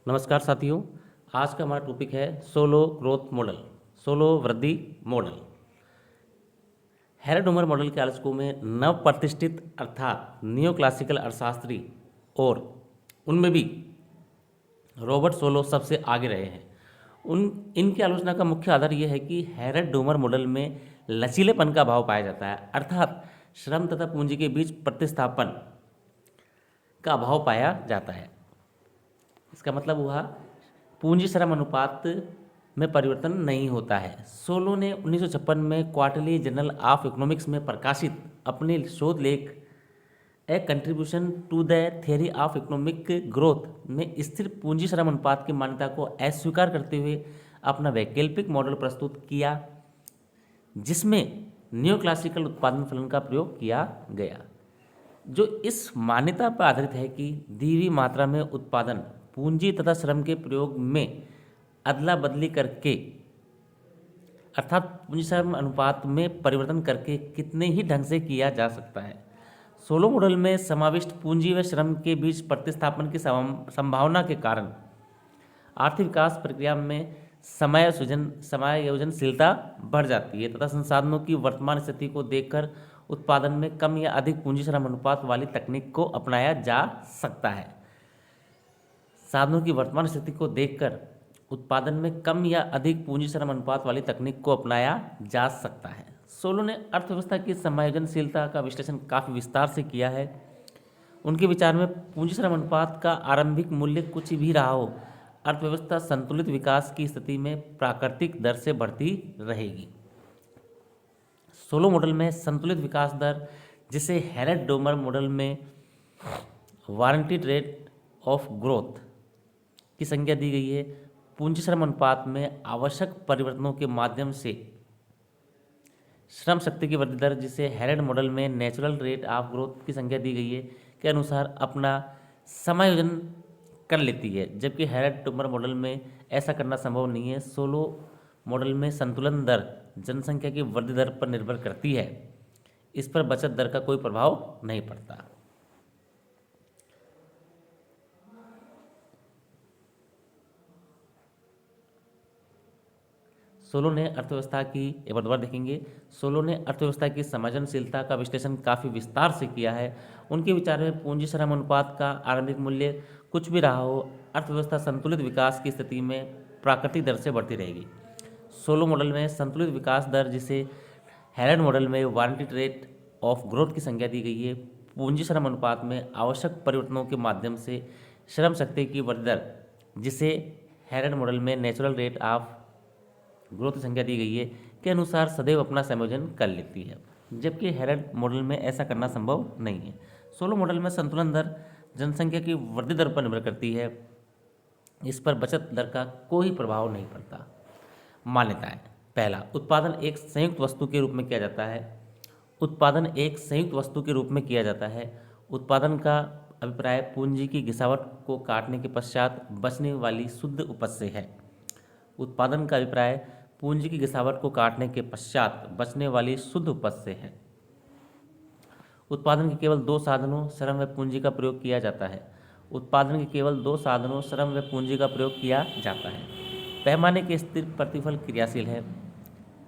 नमस्कार साथियों। आज का हमारा टॉपिक है सोलो ग्रोथ मॉडल, सोलो वृद्धि मॉडल। हेरेड उमर मॉडल के आलोचकों में नव प्रतिष्ठित अर्थात नियो क्लासिकल अर्थशास्त्री और उनमें भी रॉबर्ट सोलो सबसे आगे रहे हैं। उन इनकी आलोचना का मुख्य आधार यह है कि हेरेड डोमर मॉडल में लचीलेपन का भाव पाया जाता है, अर्थात श्रम तथा पूंजी के बीच प्रतिस्थापन का अभाव पाया जाता है। इसका मतलब हुआ पूंजी श्रम अनुपात में परिवर्तन नहीं होता है। सोलो ने 1956 में क्वार्टरली जर्नल ऑफ इकोनॉमिक्स में प्रकाशित अपने शोध लेख a contribution to the theory of economic growth में स्थिर पूंजी श्रम अनुपात की मान्यता को अस्वीकार करते हुए अपना वैकल्पिक मॉडल प्रस्तुत किया, जिसमें न्यू क्लासिकल उत्पादन फलन का प्रयोग किया गया, जो इस मान्यता पर आधारित है कि दी हुई मात्रा में उत्पादन पूंजी तथा श्रम के प्रयोग में अदला बदली करके अर्थात पूंजी श्रम अनुपात में परिवर्तन करके कितने ही ढंग से किया जा सकता है। सोलो मॉडल में समाविष्ट पूंजी व श्रम के बीच प्रतिस्थापन की संभावना के कारण आर्थिक विकास प्रक्रिया में समायोजनशीलता बढ़ जाती है तथा संसाधनों की वर्तमान स्थिति को देखकर उत्पादन में कम या अधिक पूंजी श्रम अनुपात वाली तकनीक को अपनाया जा सकता है। साधनों की वर्तमान स्थिति को देखकर उत्पादन में कम या अधिक पूंजी श्रम अनुपात वाली तकनीक को अपनाया जा सकता है। सोलो ने अर्थव्यवस्था की समायोजनशीलता का विश्लेषण काफ़ी विस्तार से किया है। उनके विचार में पूंजी श्रम अनुपात का आरंभिक मूल्य कुछ भी रहा हो, अर्थव्यवस्था संतुलित विकास की स्थिति में प्राकृतिक दर से बढ़ती रहेगी। सोलो मॉडल में संतुलित विकास दर, जिसे हेरेड डोमर मॉडल में वारंटीड रेट ऑफ ग्रोथ की संज्ञा दी गई है, पूंजी श्रम अनुपात में आवश्यक परिवर्तनों के माध्यम से श्रम शक्ति की वृद्धि दर, जिसे हेरेड मॉडल में नेचुरल रेट ऑफ ग्रोथ की संज्ञा दी गई है, के अनुसार अपना समायोजन कर लेती है, जबकि हेरेड डोमर मॉडल में ऐसा करना संभव नहीं है। सोलो मॉडल में संतुलन दर जनसंख्या की वृद्धि दर पर निर्भर करती है, इस पर बचत दर का कोई प्रभाव नहीं पड़ता। सोलो ने अर्थव्यवस्था की एक बार दोबारा देखेंगे। सोलो ने अर्थव्यवस्था की समायोजनशीलता का विश्लेषण काफ़ी विस्तार से किया है। उनके विचार में पूंजी श्रम अनुपात का आरंभिक मूल्य कुछ भी रहा हो, अर्थव्यवस्था संतुलित विकास की स्थिति में प्राकृतिक दर से बढ़ती रहेगी। सोलो मॉडल में संतुलित विकास दर, जिसे हेरेड मॉडल में वारंटीड रेट ऑफ ग्रोथ की संज्ञा दी गई है, पूंजी श्रम अनुपात में आवश्यक परिवर्तनों के माध्यम से श्रम शक्ति की वृद्धि दर, जिसे हेरेड मॉडल में नेचुरल रेट ऑफ ग्रोथ की संख्या दी गई है, के अनुसार सदैव अपना संयोजन कर लेती है, जबकि हेरेड मॉडल में ऐसा करना संभव नहीं है। सोलो मॉडल में संतुलन दर जनसंख्या की वृद्धि दर पर निर्भर करती है, इस पर बचत दर का कोई प्रभाव नहीं पड़ता। मान्यताएं। पहला, उत्पादन एक संयुक्त वस्तु के रूप में किया जाता है। उत्पादन एक संयुक्त वस्तु के रूप में किया जाता है। उत्पादन का अभिप्राय पूंजी की घिसावट को काटने के पश्चात बचने वाली शुद्ध उपज से है। उत्पादन का अभिप्राय पूंजी की घिसावट को काटने के पश्चात बचने वाली शुद्ध उपज से है। उत्पादन के केवल दो साधनों श्रम व पूंजी का प्रयोग किया जाता है। उत्पादन के केवल दो साधनों श्रम व पूंजी का प्रयोग किया जाता है। पैमाने के स्थिर प्रतिफल क्रियाशील है,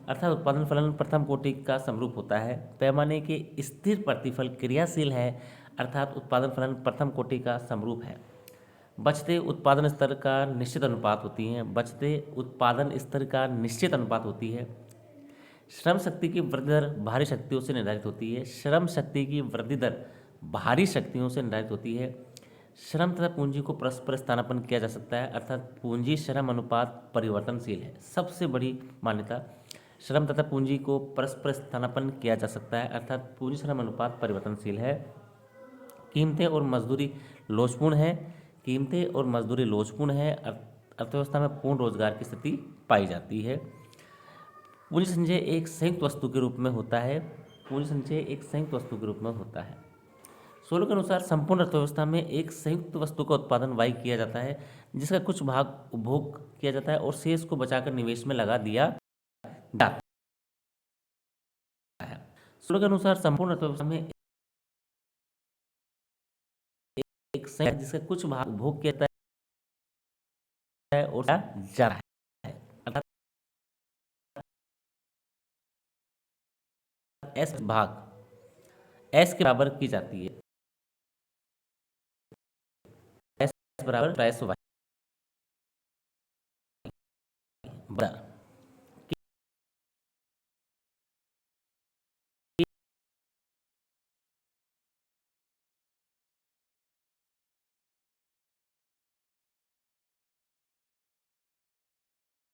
अर्थात उत्पादन फलन प्रथम कोटि का समरूप होता है। पैमाने के स्थिर प्रतिफल क्रियाशील है, अर्थात उत्पादन फलन प्रथम कोटि का समरूप है। बचते उत्पादन स्तर का निश्चित अनुपात होती है। बचते उत्पादन स्तर का निश्चित अनुपात होती है। श्रम शक्ति की वृद्धि दर भारी शक्तियों से निर्धारित होती है। श्रम शक्ति की वृद्धि दर भारी शक्तियों से निर्धारित होती है। श्रम तथा पूंजी को परस्पर स्थानापन्न किया जा सकता है, अर्थात पूंजी श्रम अनुपात परिवर्तनशील है। सबसे बड़ी मान्यता, श्रम तथा पूंजी को परस्पर स्थानापन्न किया जा सकता है, अर्थात पूंजी श्रम अनुपात परिवर्तनशील है। कीमतें और मजदूरी लोचपूर्ण है। कीमतें और मजदूरी लोचपूर्ण है। अर्थव्यवस्था में पूर्ण रोजगार की स्थिति पाई जाती है। पूंजी संचय एक संयुक्त वस्तु के रूप में होता है। पूंजी संचय एक संयुक्त वस्तु के रूप में होता है। सोलो के अनुसार संपूर्ण अर्थव्यवस्था में एक संयुक्त वस्तु का उत्पादन वाई किया जाता है, जिसका कुछ भाग उपभोग किया जाता है और शेष को बचाकर निवेश में लगा दिया जाता है। सोलो के अनुसार संपूर्ण अर्थव्यवस्था में एक संयुक्त जिसका कुछ भाग उपभोग किया जाता है है और जा रहा है, अर्थात एस भाग एस के बराबर की जाती है, एस बराबर एस वाई बराबर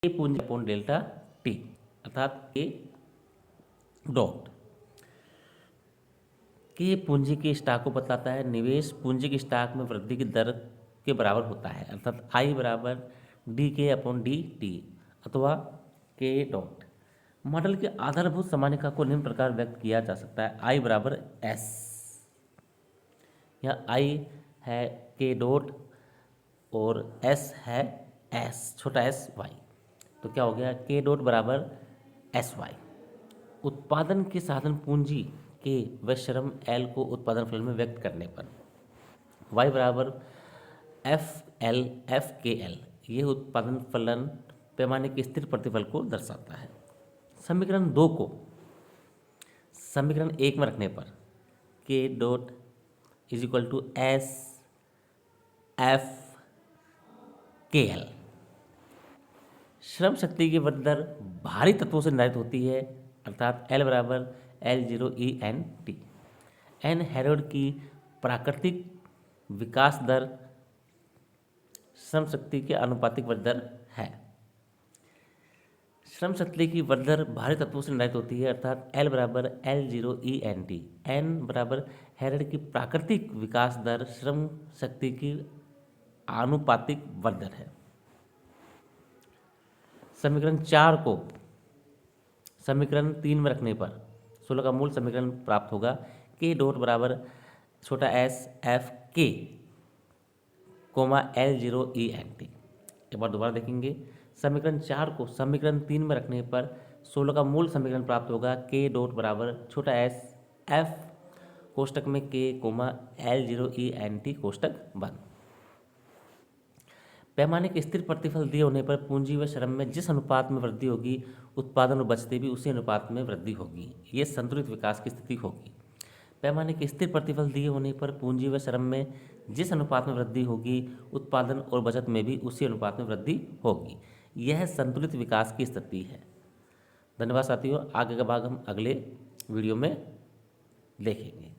के पूंजी अपॉन डेल्टा टी, अर्थात के डॉट के पूंजी के स्टॉक को बतलाता है, निवेश पूंजी के स्टॉक में वृद्धि की दर के बराबर होता है, अर्थात आई बराबर डी के अपॉन डी टी अथवा के डॉट। मॉडल के आधारभूत समान्यता को निम्न प्रकार व्यक्त किया जा सकता है, आई बराबर एस, यहाँ आई है के डॉट और एस है एस छोटा एस वाई, तो क्या हो गया के डॉट बराबर एस वाई। उत्पादन के साधन पूंजी के व श्रम एल को उत्पादन फलन में व्यक्त करने पर वाई बराबर एफ के एल, ये उत्पादन फलन पैमाने के स्थिर प्रतिफल को दर्शाता है। समीकरण 2 को समीकरण 1 में रखने पर K dot is equal to S F K L, श्रम शक्ति की वृद्धि दर भारी तत्वों से निर्धारित होती है, अर्थात एल बराबर L0 ENT। एन हेरोड की प्राकृतिक विकास दर श्रम शक्ति के आनुपातिक वृद्धि दर है। श्रम शक्ति की वृद्धि दर भारी तत्वों से निर्धारित होती है, अर्थात L बराबर L0 ENT। एन बराबर हेरोड की प्राकृतिक विकास दर श्रम शक्ति की आनुपातिक वृद्धि दर है। समीकरण 4 को समीकरण 3 में रखने पर 16 का मूल समीकरण प्राप्त होगा, के डॉट बराबर छोटा एस एफ के कोमा L0 ENT। एक बार दोबारा देखेंगे, समीकरण 4 को समीकरण 3 में रखने पर 16 का मूल समीकरण प्राप्त होगा, के डॉट बराबर छोटा एस एफ कोष्टक में के कोमा L0 ENT कोष्टक बंद। पैमाने के स्थिर प्रतिफल दिए होने पर पूंजी व श्रम में जिस अनुपात में वृद्धि होगी उत्पादन और बचत भी उसी अनुपात में वृद्धि होगी, ये संतुलित विकास की स्थिति होगी। पैमाने के स्थिर प्रतिफल दिए होने पर पूंजी व श्रम में जिस अनुपात में वृद्धि होगी उत्पादन और बचत में भी उसी अनुपात में वृद्धि होगी, यह संतुलित विकास की स्थिति है। धन्यवाद साथियों, आगे का भाग हम अगले वीडियो में देखेंगे।